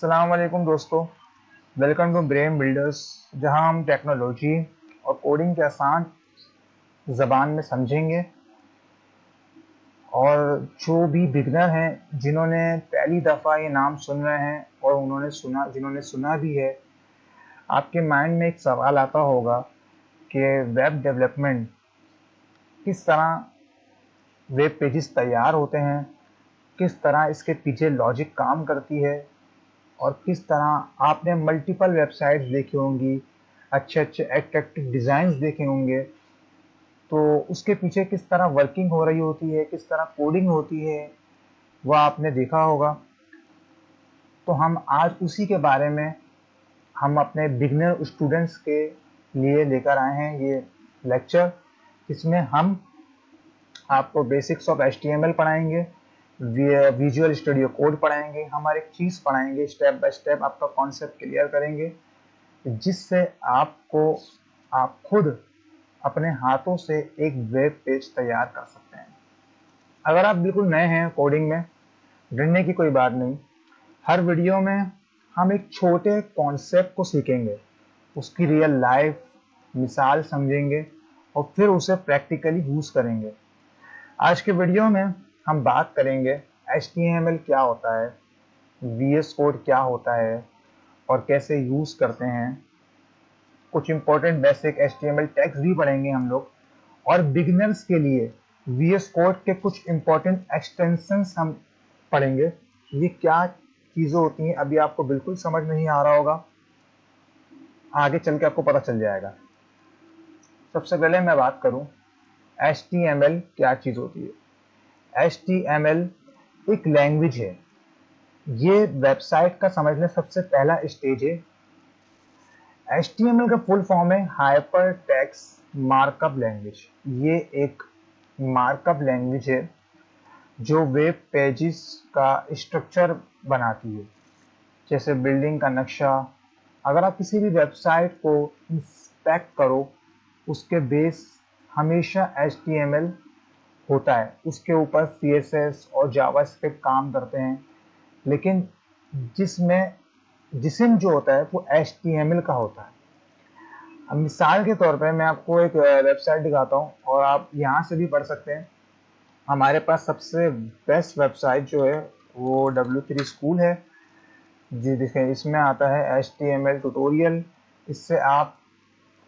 अस्सलाम वालेकुम दोस्तों, वेलकम टू ब्रेन बिल्डर्स, जहां हम टेक्नोलॉजी और कोडिंग के आसान ज़बान में समझेंगे। और जो भी बिगनर हैं, जिन्होंने पहली दफ़ा ये नाम सुन रहे हैं और जिन्होंने सुना भी है, आपके माइंड में एक सवाल आता होगा कि वेब डेवलपमेंट किस तरह वेब पेजेस तैयार होते हैं, किस तरह इसके पीछे लॉजिक काम करती है और किस तरह आपने मल्टीपल वेबसाइट्स देखी होंगी, अच्छे अट्रैक्टिव डिज़ाइंस देखे होंगे, तो उसके पीछे किस तरह वर्किंग हो रही होती है, किस तरह कोडिंग होती है, वह आपने देखा होगा। तो हम आज उसी के बारे में हम अपने बिगनर स्टूडेंट्स के लिए लेकर आए हैं ये लेक्चर। इसमें हम आपको बेसिक्स ऑफ HTML पढ़ाएंगे, विजुअल स्टूडियो कोड पढ़ाएंगे, हम हर एक चीज़ पढ़ाएंगे, स्टेप बाय स्टेप आपका कॉन्सेप्ट क्लियर करेंगे, जिससे आप खुद अपने हाथों से एक वेब पेज तैयार कर सकते हैं। अगर आप बिल्कुल नए हैं कोडिंग में, डरने की कोई बात नहीं। हर वीडियो में हम एक छोटे कॉन्सेप्ट को सीखेंगे, उसकी रियल लाइफ मिसाल समझेंगे और फिर उसे प्रैक्टिकली यूज़ करेंगे। आज के वीडियो में हम बात करेंगे HTML क्या होता है, VS कोड क्या होता है और कैसे यूज़ करते हैं। कुछ इंपॉर्टेंट बेसिक HTML टैग्स भी पढ़ेंगे हम लोग, और बिगिनर्स के लिए VS कोड के कुछ इंपॉर्टेंट एक्सटेंशंस हम पढ़ेंगे। ये क्या चीज़ें होती हैं अभी आपको बिल्कुल समझ नहीं आ रहा होगा, आगे चल के आपको पता चल जाएगा। सबसे पहले मैं बात करूं HTML क्या चीज़ होती है। HTML एक लैंग्वेज है, ये वेबसाइट का समझने सबसे पहला स्टेज है। HTML का फुल फॉर्म है हाइपर टेक्स्ट मार्कअप लैंग्वेज। ये एक मार्कअप लैंग्वेज है जो वेब पेजेस का स्ट्रक्चर बनाती है, जैसे बिल्डिंग का नक्शा। अगर आप किसी भी वेबसाइट को इंस्पेक्ट करो, उसके बेस हमेशा HTML होता है, उसके ऊपर CSS और जावास्क्रिप्ट काम करते हैं, लेकिन जिसमें जिस्म जो होता है वो HTML का होता है। अब मिसाल के तौर पे मैं आपको एक वेबसाइट दिखाता हूँ और आप यहाँ से भी पढ़ सकते हैं। हमारे पास सबसे बेस्ट वेबसाइट जो है वो W3 स्कूल है जी। देखें, इसमें आता है HTML ट्यूटोरियल। इससे आप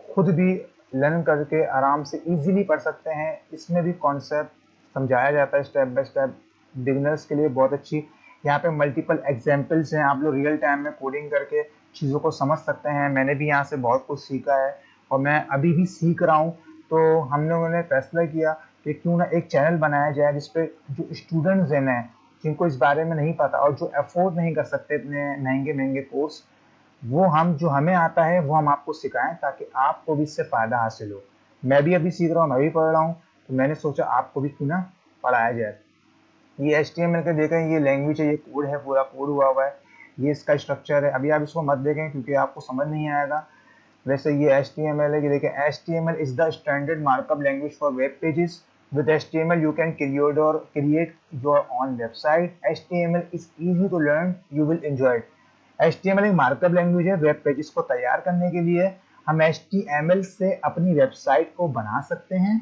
खुद भी लर्न करके आराम से इजीली पढ़ सकते हैं। इसमें भी कॉन्सेप्ट समझाया जाता है स्टेप बाय स्टेप, बिगिनर्स के लिए बहुत अच्छी। यहाँ पे मल्टीपल एग्जांपल्स हैं, आप लोग रियल टाइम में कोडिंग करके चीज़ों को समझ सकते हैं। मैंने भी यहाँ से बहुत कुछ सीखा है और मैं अभी भी सीख रहा हूँ। तो हम लोगों ने फैसला किया कि क्यों ना एक चैनल बनाया जाए जिसपे जो स्टूडेंट्स हैं नए, जिनको इस बारे में नहीं पता और जो अफोर्ड नहीं कर सकते इतने महंगे महंगे कोर्स, वो हम जो हमें आता है वो हम आपको सिखाएं, ताकि आपको भी इससे फ़ायदा हासिल हो। मैं भी अभी सीख रहा हूँ, मैं भी पढ़ रहा हूँ, तो मैंने सोचा आपको भी क्यों ना पढ़ाया जाए। ये HTML का देखें, ये लैंग्वेज है, ये कोड है, पूरा कोड हुआ है, ये इसका स्ट्रक्चर है। अभी आप इसको मत देखें क्योंकि आपको समझ नहीं आएगा। वैसे ये HTML है कि देखें, HTML is the standard markup language for web pages. With HTML you can create your own website. HTML is easy to learn, you will enjoy it. HTML एक मार्कअप लैंग्वेज है वेब पेजेस को तैयार करने के लिए। हम HTML से अपनी वेबसाइट को बना सकते हैं।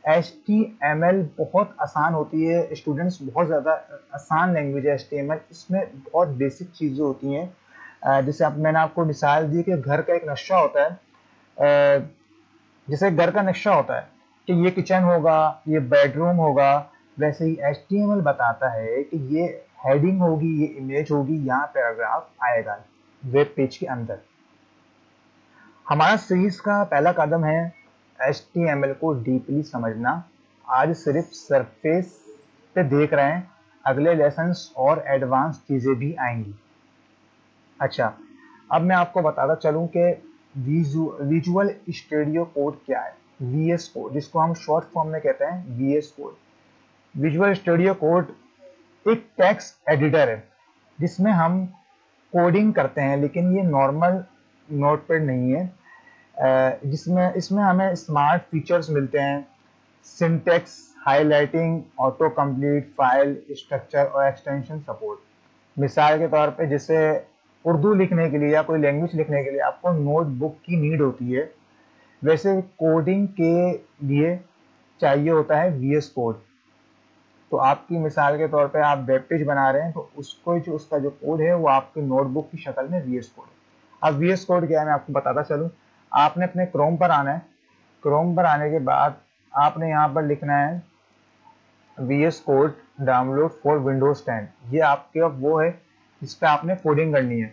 HTML बहुत आसान होती है स्टूडेंट्स, बहुत ज़्यादा आसान लैंग्वेज है HTML। इसमें बहुत बेसिक चीज़ें होती हैं, जैसे मैंने आपको मिसाल दी कि घर का एक नक्शा होता है। जैसे घर का नक्शा होता है कि ये किचन होगा, ये बेडरूम होगा, वैसे ही HTML बताता है कि ये हेडिंग होगी, ये इमेज होगी, यहाँ पैराग्राफ आएगा वेब पेज के अंदर। हमारा सीरीज का पहला कदम है HTML को डीपली समझना। आज सिर्फ सरफेस पे देख रहे हैं, अगले लेसन्स और एडवांस चीज़ें भी आएंगी। अच्छा, अब मैं आपको बताता चलूँ कि विजुअल स्टूडियो कोड क्या है, VS कोड, जिसको हम शॉर्ट फॉर्म में कहते हैं VS code. Visual Studio code एक टेक्स्ट एडिटर है जिसमें हम कोडिंग करते हैं, लेकिन ये नॉर्मल नोटपैड नहीं है। इसमें हमें स्मार्ट फीचर्स मिलते हैं, syntax, highlighting, auto complete, file structure और एक्सटेंशन सपोर्ट। मिसाल के तौर पे जैसे उर्दू लिखने के लिए या कोई लैंग्वेज लिखने के लिए आपको नोटबुक की नीड होती है, वैसे कोडिंग के लिए चाहिए होता है वीएस कोड। तो आपकी मिसाल के तौर पे आप वेब पेज बना रहे हैं, तो उसको जो उसका जो कोड है वो आपकी नोटबुक की शक्ल में वीएस कोड है। अब वीएस कोड क्या है मैं आपको बताता चलूँ। आपने अपने क्रोम पर आना है। क्रोम पर आने के बाद आपने यहाँ पर लिखना है VS code download for Windows 10। ये आपके वो है जिस पे आपने कोडिंग करनी है।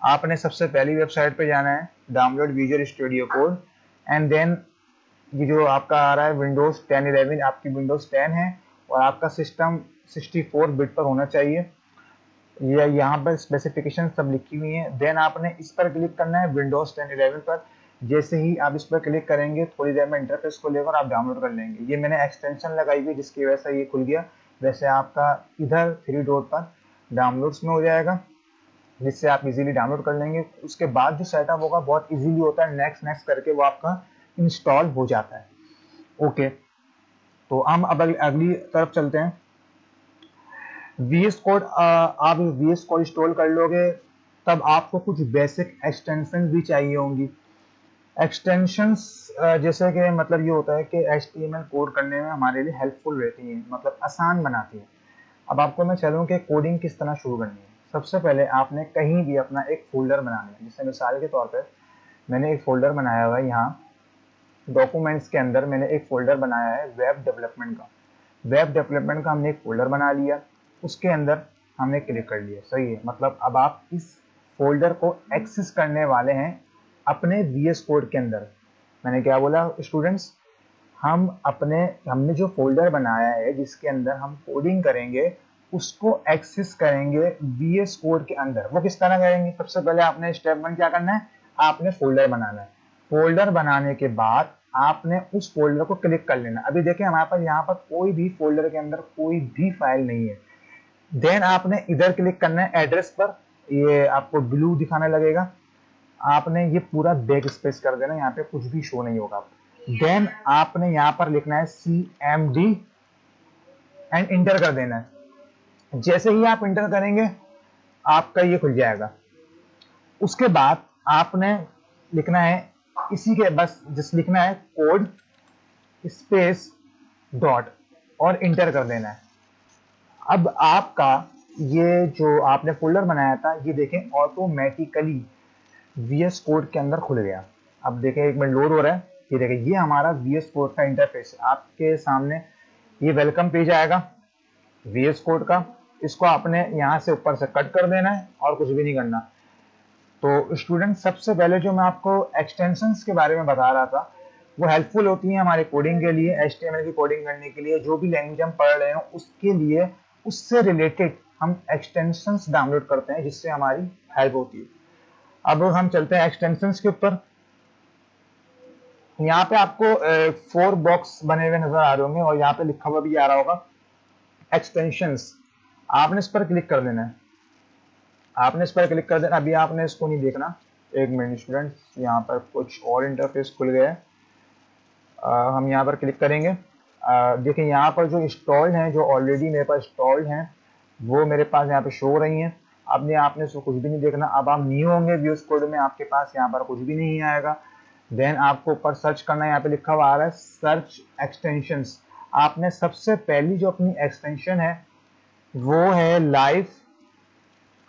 आपने सबसे पहली वेबसाइट पे जाना है, download Visual Studio Code, and then ये जो आपका आ रहा है विंडोज 10 11, आपकी विंडोज 10 है और आपका सिस्टम 64 बिट पर होना चाहिए। ये यहाँ पर स्पेसिफिकेशन सब लिखी हुई है। देन आपने इस पर क्लिक करना है विंडोज 10 11 पर। जैसे ही आप इस पर क्लिक करेंगे थोड़ी देर में इंटरफेस को लेकर आप डाउनलोड कर लेंगे। ये मैंने एक्सटेंशन लगाई हुई जिसकी वजह से ये खुल गया। वैसे आपका इधर 3 डॉट पर डाउनलोड्स में हो जाएगा, जिससे आप इजीली डाउनलोड कर लेंगे। उसके बाद जो सेटअप होगा बहुत इजीली होता है, नेक्स्ट नेक्स्ट करके वो आपका इंस्टॉल हो जाता है। ओके, तो हम अब अगली तरफ चलते हैं। वीएस कोड, आप वीएस कोड इंस्टॉल कर लोगे तब आपको कुछ बेसिक एक्सटेंशन भी चाहिए होंगी। एक्सटेंशंस जैसे कि मतलब ये होता है कि HTML कोड करने में हमारे लिए हेल्पफुल रहती हैं, मतलब आसान बनाती हैं। अब आपको मैं चलूँ कि कोडिंग किस तरह शुरू करनी है। सबसे पहले आपने कहीं भी अपना एक फोल्डर बनाना है। जैसे मिसाल के तौर पर मैंने एक फोल्डर बनाया हुआ है, यहाँ डॉक्यूमेंट्स के अंदर मैंने एक फोल्डर बनाया है वेब डेवलपमेंट का। वेब डेवलपमेंट का हमने एक फोल्डर बना लिया, उसके अंदर हमने क्लिक कर लिया। सही है, मतलब अब आप इस फोल्डर को एक्सेस करने वाले हैं अपने वीएस कोड के अंदर। मैंने क्या बोला स्टूडेंट्स, हमने जो फोल्डर बनाया है जिसके अंदर हम कोडिंग करेंगे उसको एक्सेस करेंगे वीएस कोड के अंदर। वो किस तरह करेंगे? सबसे पहले आपने स्टेप 1 क्या करना है, आपने फोल्डर बनाना है। फोल्डर बनाने के बाद आपने उस फोल्डर को क्लिक कर लेना। अभी देखें हमारे पास यहाँ पर कोई भी फोल्डर के अंदर कोई भी फाइल नहीं है। देन आपने इधर क्लिक करना है एड्रेस पर, ये आपको ब्लू दिखाने लगेगा। आपने ये पूरा बैक स्पेस कर देना, यहाँ पे कुछ भी शो नहीं होगा। देन आपने यहाँ पर लिखना है CMD एंड इंटर कर देना है। जैसे ही आप इंटर करेंगे आपका ये खुल जाएगा। उसके बाद आपने लिखना है इसी के बस जिस लिखना है कोड स्पेस डॉट और इंटर कर देना है। अब आपका ये जो आपने फोल्डर बनाया था ये देखें ऑटोमेटिकली वीएस कोड के अंदर खुल गया। अब देखें एक मिनट लोड हो रहा है। ये देखें ये हमारा वीएस कोड का इंटरफेस है आपके सामने। ये वेलकम पेज आएगा वीएस कोड का। इसको आपने यहाँ से ऊपर से कट कर देना है और कुछ भी नहीं करना। तो स्टूडेंट सबसे पहले जो मैं आपको एक्सटेंशंस के बारे में बता रहा था वो हेल्पफुल होती हैं हमारे कोडिंग के लिए, HTML की कोडिंग करने के लिए, जो भी लैंग्वेज हम पढ़ रहे हो उसके लिए उससे रिलेटेड हम एक्सटेंशंस डाउनलोड करते हैं जिससे हमारी हेल्प होती है। अब हम चलते हैं एक्सटेंशंस के ऊपर। यहाँ पे आपको 4 बॉक्स बने हुए नजर आ रहे होंगे और यहाँ पे लिखा हुआ भी आ रहा होगा एक्सटेंशंस। आपने इस पर क्लिक कर देना है। आपने इस पर क्लिक कर देना। अभी आपने इसको नहीं देखना, एक मिनट स्टूडेंट्स, यहाँ पर कुछ और इंटरफेस खुल गया है। हम यहाँ पर क्लिक करेंगे। देखिए यहाँ पर जो इंस्टॉल्ड हैं, जो ऑलरेडी मेरे पास इंस्टॉल्ड हैं वो मेरे पास यहाँ पे शो हो रही हैं। अब आपने इसको कुछ भी नहीं देखना। अब आप न्यू होंगे व्यूज कोड में, आपके पास यहाँ पर कुछ भी नहीं आएगा। देन आपको ऊपर सर्च करना है, यहाँ पे लिखा हुआ आ रहा है सर्च एक्सटेंशंस। आपने सबसे पहली जो अपनी एक्सटेंशन है वो है लाइव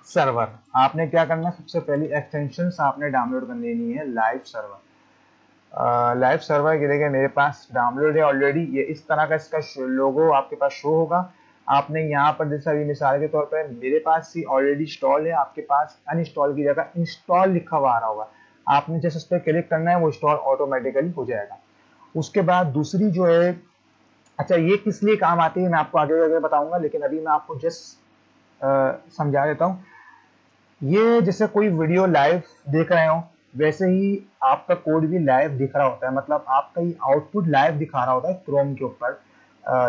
सर्वर। आपने क्या करना है, सबसे पहली एक्सटेंशंस आपने डाउनलोड कर लेनी है लाइव सर्वर। लाइव सर्वर के देखिए मेरे पास डाउनलोड है ऑलरेडी। ये इस तरह का इसका लोगो आपके पास शो होगा। आपने यहाँ पर जैसा अभी मिसाल के तौर पर मेरे पास ही ऑलरेडी इंस्टॉल है, आपके पास अनइंस्टॉल की जगह इंस्टॉल लिखा हुआ आ रहा होगा। आपने जैसे उस पर क्लिक करना है वो इंस्टॉल ऑटोमेटिकली हो जाएगा। उसके बाद दूसरी जो है, अच्छा ये किस लिए काम आती है मैं आपको आगे आगे बताऊंगा, लेकिन अभी मैं आपको जस्ट समझा देता हूँ। ये जैसे कोई वीडियो लाइव देख रहे हो वैसे ही आपका कोड भी लाइव दिख रहा होता है, मतलब आपका ये आउटपुट लाइव दिखा रहा होता है क्रोम के ऊपर।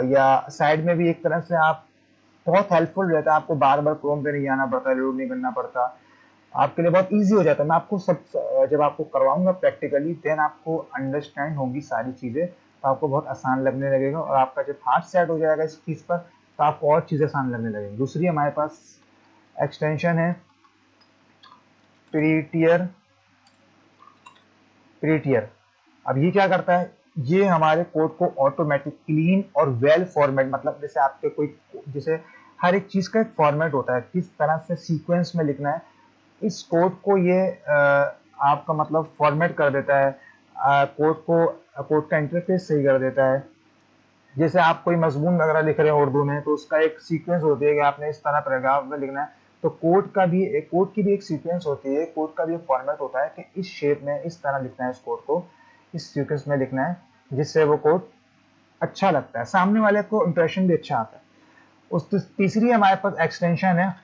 या साइड में भी एक तरह से आप बहुत हेल्पफुल रहता है, आपको बार बार क्रोम पे नहीं आना पड़ता, लोड नहीं करना पड़ता, आपके लिए बहुत इजी हो जाता है। मैं आपको सब जब आपको करवाऊंगा प्रैक्टिकली देन आपको अंडरस्टैंड होगी सारी चीजें, तो आपको बहुत आसान लगने लगेगा और आपका जब हाथ सेट हो जाएगा इस चीज पर तो आपको और चीजें आसान लगने लगेंगी। दूसरी हमारे पास एक्सटेंशन है प्रीटियर प्रीटियर। अब ये क्या करता है, ये हमारे कोड को ऑटोमेटिक क्लीन और वेल फॉर्मेट, मतलब जैसे आपके कोई, जैसे हर एक चीज का एक फॉर्मेट होता है, किस तरह से सीक्वेंस में लिखना है, इस कोड को ये आपका मतलब फॉर्मेट कर देता है, कोड का इंटरफेस सही कर देता है। जैसे आप कोई मजमून वगैरह लिख रहे हैं उर्दू में, तो उसका एक सीक्वेंस होती है कि आपने इस तरह पैराग्राफ में लिखना है, तो कोड की भी एक सीक्वेंस होती है, कोड का भी एक फॉर्मेट होता है कि इस शेप में इस तरह लिखना है, इस कोड को इस सीक्वेंस में लिखना है, जिससे वो कोड अच्छा लगता है, सामने वाले को इंप्रेशन भी अच्छा आता है। उस तीसरी हमारे पास एक्सटेंशन है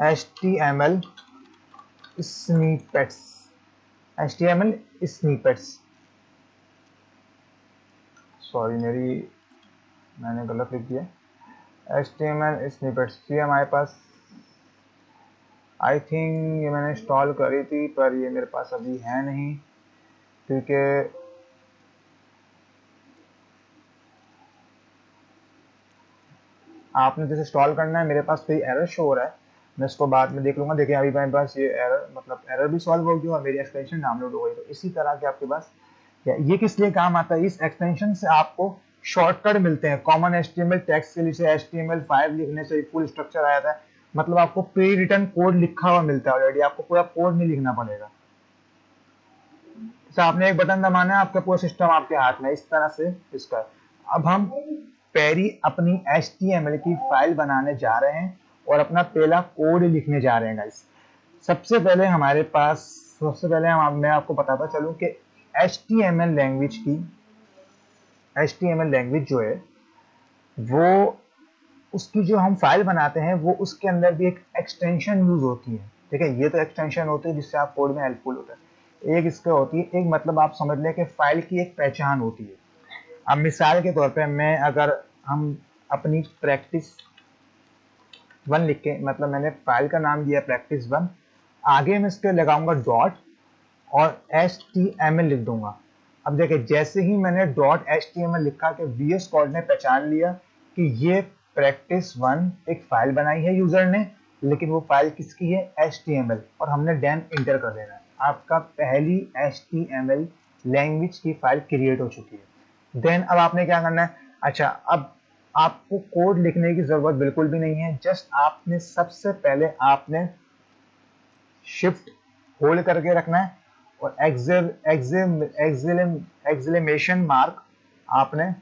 HTML स्नीपेट्स। HTML स्नीपेट्स, सॉरी मैंने गलत लिख दिया। HTML स्नीपेट्स ये हमारे पास, आई थिंक ये मैंने इंस्टॉल करी थी, पर ये मेरे पास अभी है नहीं, क्योंकि आपने जैसे इंस्टॉल करना है, मेरे पास कोई एरर शो हो रहा है, मैं इसको बाद में देख लूंगा। देखिए अभी मेरे पास ये एरर भी सॉल्व हो गया और मेरी एक्सटेंशन डाउनलोड हो गई। तो इसी तरह के आपके पास ये किस लिए काम आता है, इस एक्सटेंशन से आपको शॉर्टकट मिलते हैं। कॉमन HTML टेक्स्ट के लिए HTML5 लिखने से फुल स्ट्रक्चर आ जाता है, मतलब आपको प्री रिटन कोड लिखा हुआ मिलता है ऑलरेडी, आपको पूरा कोड नहीं लिखना पड़ेगा। जैसे आपने एक बटन दबाना है, आपका पूरा सिस्टम आपके हाथ में, इस तरह से इसका। अब हम पहली अपनी HTML की फाइल बनाने जा रहे हैं और अपना पहला कोड लिखने जा रहे हैं गाइस। सबसे पहले मैं आपको बताता चलूं कि HTML लैंग्वेज जो है, वो उसकी जो हम फाइल बनाते हैं, वो उसके अंदर भी एक एक्सटेंशन यूज होती है। ठीक है, ये तो एक्सटेंशन होती है जिससे आप कोड में हेल्पफुल होता है। एक इसका होती है, एक मतलब आप समझ लें कि फाइल की एक पहचान होती है। अब मिसाल के तौर पे हम अपनी practice 1 लिख के, मतलब मैंने फाइल का नाम दिया practice 1, आगे मैं इसके लगाऊंगा डॉट और HTML लिख दूंगा। अब देखिए जैसे ही मैंने डॉट HTML लिखा कि VS कोड ने पहचान लिया कि ये practice 1 एक फाइल बनाई है यूजर ने, लेकिन वो फाइल किसकी है, HTML, और हमने देन इंटर कर देना है। आपका पहली HTML लैंग्वेज की फाइल क्रिएट हो चुकी है। देन अब आपने क्या करना है, अच्छा अब आपको कोड लिखने की जरूरत बिल्कुल भी नहीं है, जस्ट आपने सबसे पहले आपने शिफ्ट होल्ड करके रखना है और एक्सक्लेमेशन मार्क आपने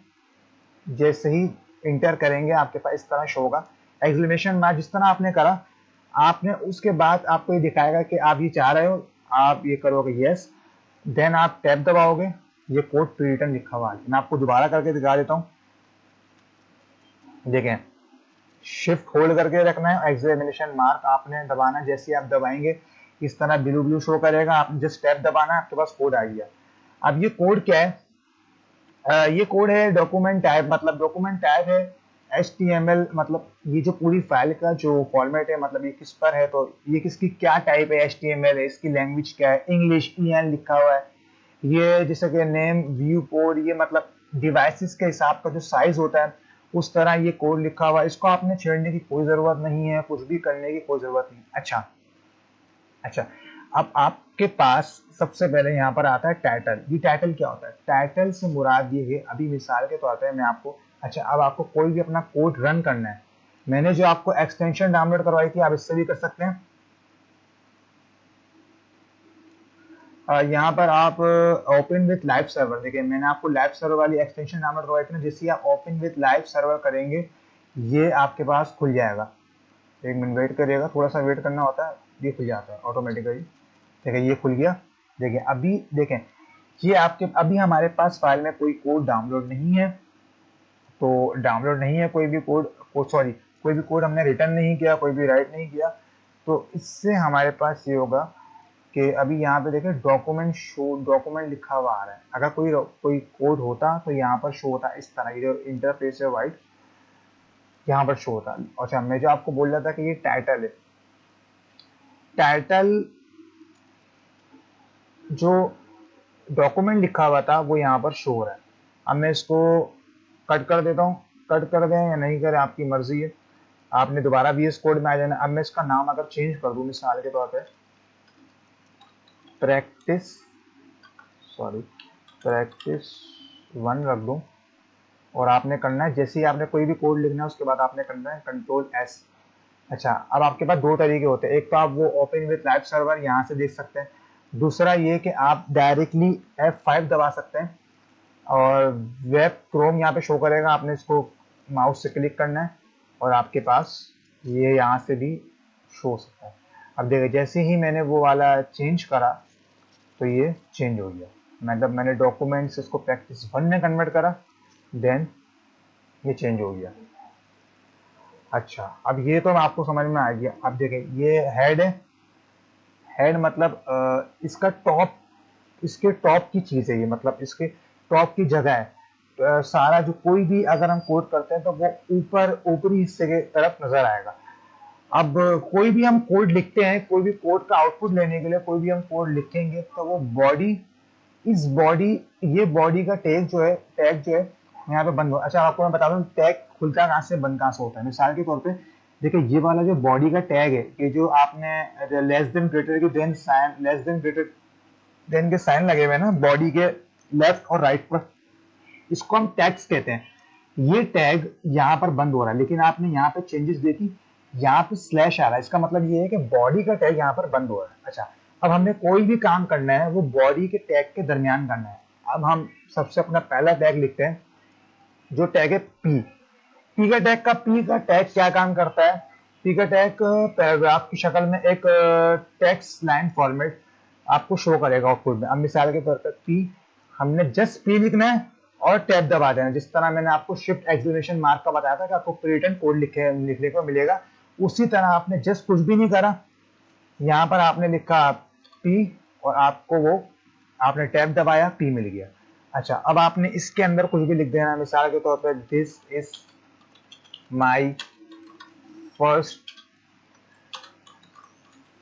जैसे ही इंटर करेंगे आपके पास इस तरह शो होगा। एक्सक्लेमेशन मार्क जिस तरह आपने करा, आपने उसके बाद आपको ये दिखाएगा कि आप ये चाह रहे हो, आप ये करोगे यस, देन आप टैब दबाओगे, ये कोड प्री रिटन लिखा हुआ है। मैं आपको दोबारा करके दिखा देता हूँ। देखें, शिफ्ट होल्ड करके रखना है, एक्सक्लेमेशन मार्क आपने दबाना, जैसे आप दबाएंगे इस तरह ब्लू ब्लू शो करेगा, आपने जस्ट टैब दबाना है, आपके पास कोड आ गया। अब ये कोड क्या है, ये कोड है डॉक्यूमेंट टाइप, मतलब डॉक्यूमेंट टाइप है HTML, मतलब ये जो पूरी फाइल का जो फॉर्मेट है, मतलब ये किस पर है, तो ये किसकी क्या टाइप है, HTML है, इसकी लैंग्वेज क्या है, इंग्लिश EN लिखा हुआ है। ये जैसे कि नेम व्यू कोड, ये मतलब डिवाइसेस के हिसाब का जो साइज होता है उस तरह ये कोड लिखा हुआ है। इसको आपने छेड़ने की कोई जरूरत नहीं है, कुछ भी करने की कोई जरूरत नहीं। अच्छा, अब आपके पास सबसे पहले यहाँ पर आता है टाइटल। ये टाइटल क्या होता है, टाइटल से मुराद ये है, अभी मिसाल के तौर पर मैं आपको, अच्छा अब आपको कोई भी अपना कोड रन करना है, मैंने जो आपको एक्सटेंशन डाउनलोड करवाई थी, आप इससे भी कर सकते हैं। यहाँ पर आप ओपन विथ लाइव सर्वर, देखिए मैंने आपको लाइव सर्वर वाली एक्सटेंशन डाउनलोड करवाई थी ना, जिससे आप ओपन विथ लाइव सर्वर करेंगे, ये आपके पास खुल जाएगा। एक मिनट वेट करिएगा, थोड़ा सा वेट करना होता है, ये खुल जाता है ऑटोमेटिकली। देखिए ये खुल गया। देखिए अभी देखें, ये आपके अभी हमारे पास फाइल में कोई कोड डाउनलोड नहीं है, तो डाउनलोड नहीं है कोई भी कोई भी कोड हमने रिटर्न नहीं किया, कोई भी राइट नहीं किया, तो इससे हमारे पास ये होगा कि अभी यहाँ पे देखें डॉक्यूमेंट लिखा हुआ आ रहा है। अगर कोई कोड होता तो यहाँ पर शो होता इस तरह, ये जो इंटरफेस है वाइट, यहाँ पर शो होता। अच्छा, मैं जो आपको बोल रहा था कि ये टाइटल है, टाइटल जो डॉक्यूमेंट लिखा हुआ था वो यहाँ पर शो हो रहा है। अब मैं इसको कट कर देता हूँ, कट कर दें या नहीं करें आपकी मर्जी है। आपने दोबारा VS कोड में आ जाना। अब मैं इसका नाम अगर चेंज कर दूं मिसाल के तौर पे प्रैक्टिस 1 रख दूं, और आपने करना है जैसे ही आपने कोई भी कोड लिखना है उसके बाद आपने करना है कंट्रोल S। अच्छा, अब आपके पास दो तरीके होते हैं, एक तो आप वो ओपन विद लाइव सर्वर यहाँ से देख सकते हैं, दूसरा ये कि आप डायरेक्टली F5 दबा सकते हैं और वेब क्रोम यहाँ पे शो करेगा, आपने इसको माउस से क्लिक करना है और आपके पास ये यहाँ से भी शो हो सकता है। अब देखिए जैसे ही मैंने वो वाला चेंज करा तो ये चेंज हो गया, मतलब मैंने डॉक्यूमेंट्स इसको प्रैक्टिस 1 में कन्वर्ट करा, देन ये चेंज हो गया। अच्छा, अब ये तो आपको समझ में आ गया। अब देखिए ये हेड है, हेड मतलब इसका टॉप, इसके टॉप की चीज है ये, मतलब इसके टॉप की जगह है। सारा जो कोई भी अगर हम कोड करते हैं तो वो ऊपर ऊपरी हिस्से के तरफ नजर आएगा। अब कोई भी हम कोड लिखते हैं, कोई भी कोड का आउटपुट लेने के लिए कोई भी हम कोड लिखेंगे तो वो बॉडी, इस बॉडी, ये बॉडी का टैग जो है यहाँ पे बंद हो। अच्छा आपको मैं बता दूं टैग खुलता कहाँ से बंद कहाँ से होता है। मिसाल के तौर पे देखिए ये वाला जो बॉडी का टैग है, ये जो आपने लेस देन ग्रेटर की than sign, less than greater than के साइन लगे हुए हैं ना बॉडी के लेफ्ट और राइट पर, इसको हम टैग्स कहते हैं। ये टैग यहाँ पर बंद हो रहा है, लेकिन आपने यहाँ पे चेंजेस देखी, यहाँ पे स्लैश आ रहा है, इसका मतलब ये है कि बॉडी का टैग यहाँ पर बंद हो रहा है। अच्छा, अब हमने कोई भी काम करना है वो बॉडी के टैग के दरमियान करना है। अब हम सबसे अपना पहला टैग लिखते हैं, जो टैग है पी का टैग। पी का टैग क्या काम करता है? पी का टैग पैराग्राफ की शक्ल में एक टेक्स्ट लाइन फॉर्मेट आपको शो करेगा आउटपुट में। अब मिसाल के तौर पर पी, हमने जस्ट पी लिखना है और टैब दबा देना, जिस तरह मैंने आपको शिफ्ट एक्सक्लेमेशन मार्क का बताया था कि आपको रिटर्न कोड लिखने को मिलेगा, उसी तरह आपने जस्ट कुछ भी नहीं करा, यहाँ पर आपने लिखा पी और आपको वो आपने टैब दबाया, पी मिल गया। अच्छा, अब आपने इसके अंदर कुछ भी लिख देना, मिसाल के तौर पर this is my first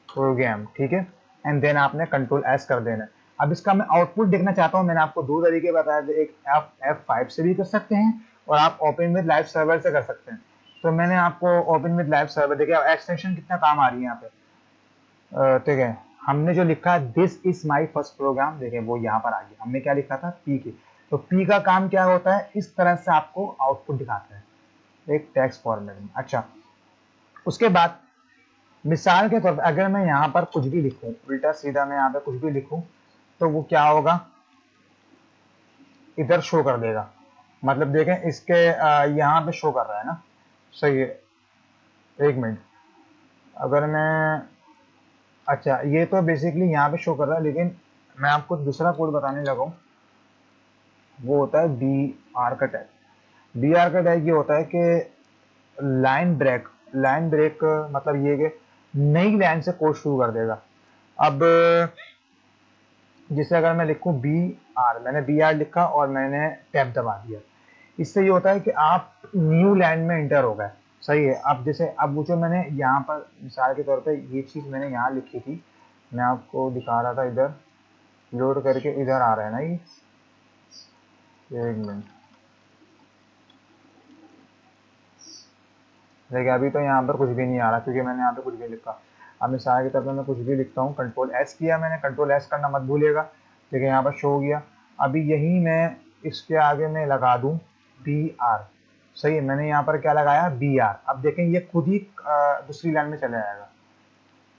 program, ठीक है, एंड देन आपने कंट्रोल एस कर देना। अब इसका मैं आउटपुट देखना चाहता हूँ, मैंने आपको दो तरीके बताए थे, एक आप F5 से भी कर सकते हैं और आप ओपन विद लाइव सर्वर से कर सकते हैं। तो मैंने आपको ओपन विद लाइव सर्वर, देखिए एक्सटेंशन कितना काम आ रही है यहाँ पे, ठीक है। हमने जो लिखा this is my first program, देखिए वो यहाँ पर आ गया। हमने क्या लिखा था? पी के। तो पी का काम क्या होता है? इस तरह से आपको आउटपुट दिखाता है एक टेक्स्ट फॉर्मेट में। अच्छा, उसके बाद मिसाल के तौर पर अगर मैं यहाँ पर कुछ भी लिखूं, उल्टा सीधा मैं यहाँ पे कुछ भी लिखूं, तो वो क्या होगा? इधर शो कर देगा। मतलब देखें इसके यहाँ पे शो कर रहा है ना, सही है। एक मिनट, अगर मैं, अच्छा ये तो बेसिकली यहाँ पे शो कर रहा है, लेकिन मैं आपको दूसरा कोड बताने लगा हूँ, वो होता है बी आर का टैग। बी आर का टैग ये होता है कि लाइन ब्रेक, लाइन ब्रेक मतलब ये कि नई लाइन से कोड शुरू कर देगा। अब जिसे अगर मैं लिखूं बी आर, मैंने बी आर लिखा और मैंने टैब दबा दिया, इससे ये होता है कि आप न्यू लैंड में इंटर हो गए, सही है। अब जैसे अब वो जो मैंने यहाँ पर मिसाल के तौर पे ये चीज़ मैंने यहाँ लिखी थी, मैं आपको दिखा रहा था, इधर लोड करके इधर आ रहा है ना ये, एक मिनट, देखिए अभी तो यहाँ पर कुछ भी नहीं आ रहा क्योंकि मैंने यहाँ पे कुछ भी लिखा। अब मिसाल के तौर पर मैं कुछ भी लिखता हूँ, कंट्रोल एस किया मैंने, कंट्रोल एस करना मत भूलिएगा, देखिए यहाँ पर शो हो गया। अभी यही मैं इसके आगे मैं लगा दूँ बी आर, सही है, मैंने यहाँ पर क्या लगाया? B R. अब देखें ये खुद ही दूसरी लाइन में चले जाएगा।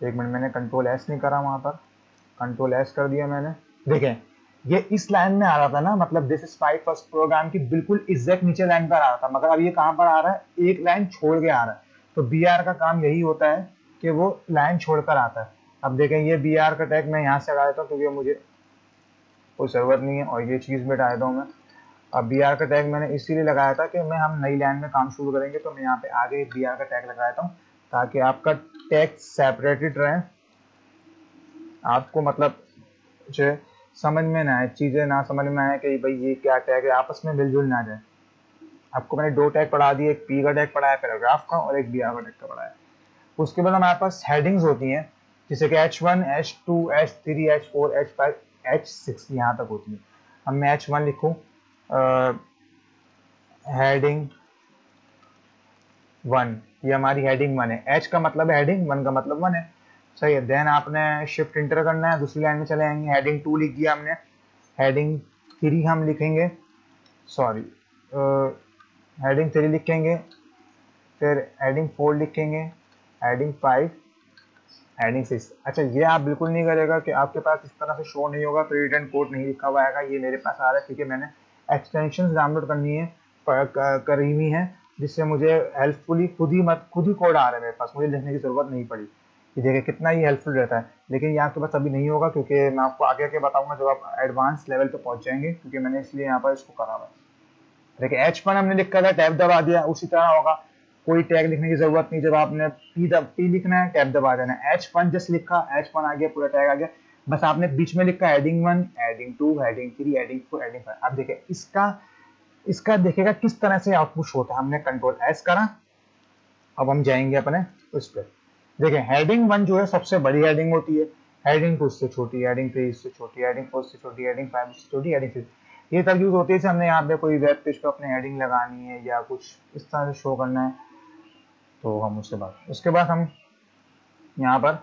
एक मिनट, मैंने कंट्रोल एस नहीं करा वहाँ पर, कंट्रोल एस कर दिया मैंने, देखें ये इस लाइन में आ रहा था ना, मतलब this is my first program की बिल्कुल एग्जैक्ट नीचे लाइन पर आ रहा था, मगर अब ये कहाँ पर आ रहा है? एक लाइन छोड़ के आ रहा है। तो बी आर का काम यही होता है कि वो लाइन छोड़कर आता है। अब देखें ये बी आर का टैग मैं यहाँ से लगा देता हूँ क्योंकि मुझे कोई जरूरत नहीं है, और ये चीज़ मिटा देता हूँ मैं। अब बी आर का टैग मैंने इसीलिए लगाया था कि मैं हम नई लाइन में काम शुरू करेंगे, तो मैं यहाँ पे आगे बी आर का टैग लगा देता हूँ ताकि आपका टैग सेपरेटेड रहे, आपको मतलब जो समझ में ना आए, चीज़ें ना समझ में आए कि भाई ये क्या टैग है, आपस में मिलजुल ना जाए। आपको मैंने दो टैग पढ़ा दिए, एक पी का टैग पढ़ाया पैराग्राफ का और एक बी आर का टैग का पढ़ाया। उसके बाद हमारे पास हेडिंग्स होती हैं, जैसे कि H1, H2, H3, H4, H5, H6 यहाँ तक होती हैं। अब मैं H1 लिखूँ, हेडिंग 1, ये हमारी हेडिंग 1 है। एच का मतलब है हेडिंग, 1 का मतलब 1 है। सही है। देन आपने शिफ्ट इंटर करना है, दूसरी लाइन में चले आएंगे। हेडिंग 2 लिख दिया हमने, हेडिंग 3 हम लिखेंगे, सॉरी हेडिंग 3 लिखेंगे, फिर हेडिंग 4 लिखेंगे, हेडिंग 5, हेडिंग 6। अच्छा, ये आप बिल्कुल नहीं करेगा कि आपके पास इस तरह से शो नहीं होगा, फिर रिटर्न कोड नहीं लिखा हुआ आएगा। ये मेरे पास आ रहा है क्योंकि मैंने एक्सटेंशन डाउनलोड करनी है, करी हुई है, जिससे मुझे हेल्पफुली खुद ही कोड आ रहा है मेरे पास, मुझे लिखने की जरूरत नहीं पड़ी। ये देखिए कितना ही हेल्पफुल रहता है। लेकिन यहाँ आपके पास अभी नहीं होगा, क्योंकि मैं आपको आगे आगे बताऊंगा जब आप एडवांस लेवल पे पहुंच जाएंगे, क्योंकि मैंने इसलिए यहाँ पर इसको करा हुआ है। देखिए H1 हमने लिखा था, टैब दबा दिया, उसी तरह होगा, कोई टैग लिखने की जरूरत नहीं। जब आपने पी लिखना है, टैब दबा देना है। H1 जस्ट लिखा, H1 आ गया, पूरा टैग आ गया। बस आपने बीच में लिखा heading 1, heading 2, heading 3, heading 4, heading 5। अब देखिए इसका देखिएगा किस तरह से आउटपुट होता है। हमने कंट्रोल एस करा, अब हम जाएंगे अपने उस पर। देखिए हेडिंग 1 जो है सबसे बड़ी हेडिंग होती है, हेडिंग 2 उससे छोटी, हेडिंग 3 इससे छोटी, हेडिंग 4 से छोटी, हेडिंग 5 से छोटी, हेडिंग 6। ये तब यूज होती है जैसे हमने यहाँ पे कोई वेब पेज पे अपने हेडिंग लगानी है या कुछ इस तरह से शो करना है, तो हम उसके बाद हम यहाँ पर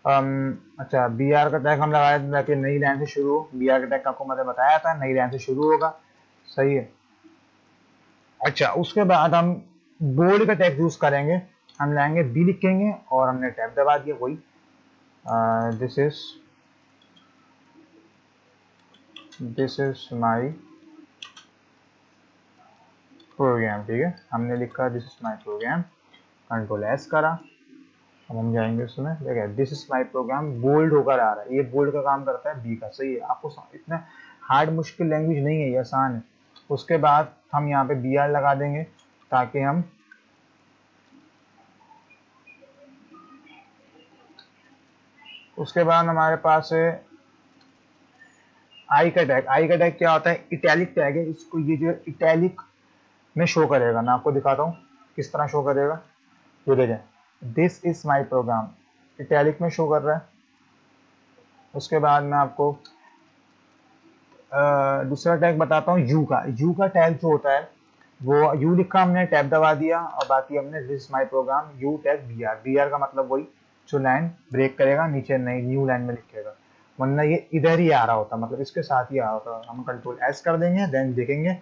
अच्छा बी आर का टैग हम लगाया था ताकि नई लाइन से शुरू हो। बी आर का टैग आपको मैंने बताया था, नई लाइन से शुरू होगा। सही है। अच्छा, उसके बाद हम बोल्ड का टैग यूज करेंगे, हम लाएंगे बी लिखेंगे और हमने टैब दबा दिया, वही दिस इज माई प्रोग्राम। ठीक है, हमने लिखा this is my program, control S करा। अब हम जाएंगे उसमें, देखिए this is my program bold होकर आ रहा है, ये बोल्ड का काम करता है बी का। सही है, आपको इतना हार्ड मुश्किल लैंग्वेज नहीं है, ये आसान है। उसके बाद हम यहाँ पे बी आर लगा देंगे ताकि हम उसके बाद हमारे पास है आई का टैग। आई का टैग क्या होता है, इटैलिक टैग है। इसको ये जो इटैलिक में शो करेगा, मैं आपको दिखाता हूँ किस तरह शो करेगा। ये देखें, this is my programme, italic में शो कर रहा है। उसके बाद मैं आपको दूसरा टैग बताता हूँ, यू का। यू का टैग जो होता है वो यू लिखा, हमने टैब दबा दिया और बाकी हमने this my program U tag B R. B R का मतलब वही जो लाइन ब्रेक करेगा, नीचे नई न्यू लाइन में लिखेगा, वरना ये इधर ही आ रहा होता, मतलब इसके साथ ही आ रहा होता। हम कंट्रोल एस कर देंगे, देन देखेंगे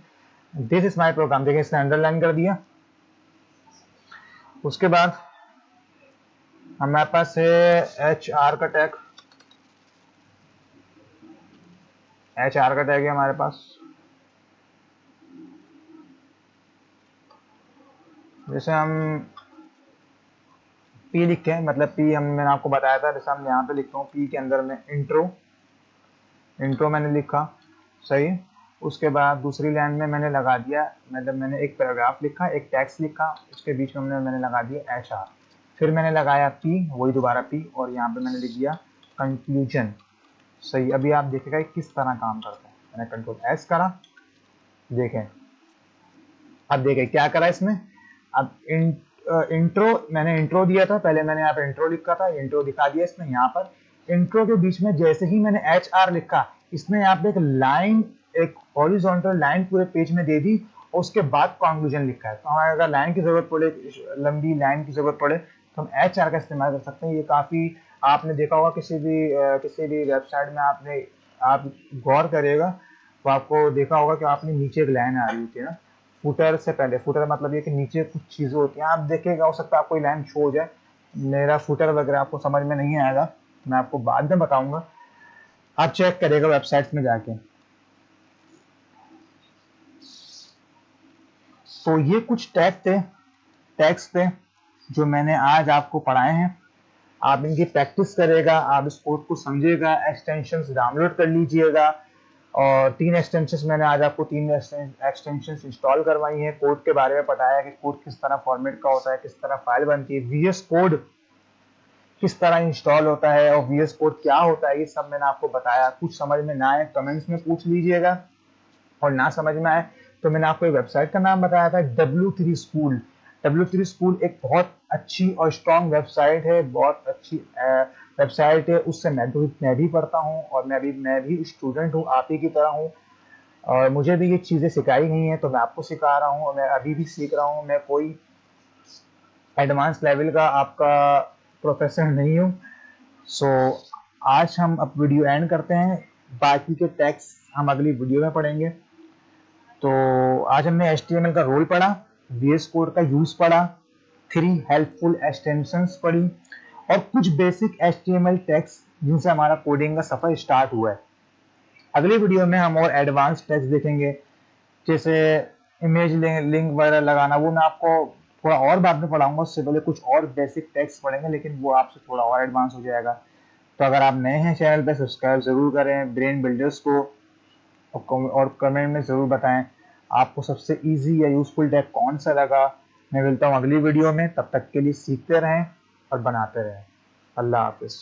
दिस इज माई प्रोग्राम, देखिए इसने अंडरलाइन कर दिया। उसके बाद हमारे पास है एच आर का टैग। एच आर का टैग है हमारे पास, जैसे हम पी लिखे हैं, मतलब पी मैंने आपको बताया था, जैसे हम यहाँ पे लिखता हूँ पी के अंदर में इंट्रो मैंने लिखा। सही। उसके बाद दूसरी लाइन में मैंने लगा दिया, मतलब मैंने एक पैराग्राफ लिखा, एक टेक्स्ट लिखा, उसके बीच में मैंने लगा दिया एच आर। फिर मैंने लगाया पी, वही दोबारा पी, और यहाँ पे मैंने लिख दिया कंक्लूजन। सही। अभी आप देखेगा किस तरह काम करता है। मैंने कंट्रोल एस करा, देखें अब देखें क्या करा इसमें। अब इंट्रो मैंने इंट्रो दिया था पहले, मैंने यहाँ पे इंट्रो लिखा था, इंट्रो दिखा दिया इसमें। यहाँ पर इंट्रो के बीच में जैसे ही मैंने एच आर लिखा, इसने यहाँ पे एक लाइन, एक हॉरिजॉन्टल लाइन पूरे पेज में दे दी, और उसके बाद कंक्लूजन लिखा है। तो हमें अगर लाइन की जरूरत पड़े, लंबी लाइन की जरूरत पड़े, तो हम एच आर का इस्तेमाल कर सकते हैं। ये काफी आपने देखा होगा किसी भी वेबसाइट में, आप गौर करिएगा तो आपको देखा होगा कि आपने नीचे एक लाइन आ रही थी ना, फुटर से पहले। फुटर मतलब ये कि नीचे कुछ चीजें होती हैं, आप देखिएगा, हो सकता है आपको लाइन शो हो जाए। मेरा फुटर वगैरह आपको समझ में नहीं आएगा, मैं आपको बाद में बताऊंगा, आप चेक करिएगा वेबसाइट में जाके। तो ये कुछ टैग्स थे जो मैंने आज आपको पढ़ाए हैं। आप इनकी प्रैक्टिस करेगा, आप इस कोड को समझिएगा, एक्सटेंशंस डाउनलोड कर लीजिएगा। और 3 एक्सटेंशंस मैंने आज आपको 3 एक्सटेंशंस इंस्टॉल करवाई हैं, कोड के बारे में बताया कि कोड किस तरह फॉर्मेट का होता है, किस तरह फाइल बनती है, वीएस कोड किस तरह इंस्टॉल होता है और वीएस कोड क्या होता है, ये सब मैंने आपको बताया। कुछ समझ में ना आए कमेंट्स में पूछ लीजिएगा, और ना समझ में आए तो मैंने आपको एक वेबसाइट का नाम बताया था, W3 स्कूल। W3 स्कूल एक बहुत अच्छी और स्ट्रॉन्ग वेबसाइट है, बहुत अच्छी वेबसाइट है। उससे मैं भी पढ़ता हूँ, और मैं भी स्टूडेंट हूँ, आप ही की तरह हूँ, और मुझे भी ये चीज़ें सिखाई गई हैं, तो मैं आपको सिखा रहा हूँ, और मैं अभी भी सीख रहा हूँ। मैं कोई एडवांस लेवल का आपका प्रोफेसर नहीं हूँ। सो आज हम अब वीडियो एंड करते हैं, बाकी के टैग्स हम अगली वीडियो में पढ़ेंगे। तो आज हमने HTML का रोल पढ़ा, VS कोड का यूज पढ़ा, 3 हेल्पफुल एक्सटेंशंस पढ़ी और कुछ बेसिक HTML टैग्स जिनसे हमारा कोडिंग का सफर स्टार्ट हुआ है। अगली वीडियो में हम और एडवांस टैग्स देखेंगे, जैसे इमेज लिंक वगैरह लगाना, वो मैं आपको थोड़ा और बाद में पढ़ाऊंगा। उससे पहले कुछ और बेसिक टैग्स पढ़ेंगे, लेकिन वो आपसे थोड़ा और एडवांस हो जाएगा। तो अगर आप नए हैं चैनल पे, सब्सक्राइब जरूर करें ब्रेन बिल्डर्स को, और कमेंट में ज़रूर बताएं आपको सबसे इजी या यूजफुल टैग कौन सा लगा। मैं मिलता हूँ अगली वीडियो में, तब तक के लिए सीखते रहें और बनाते रहें। अल्लाह हाफिज़।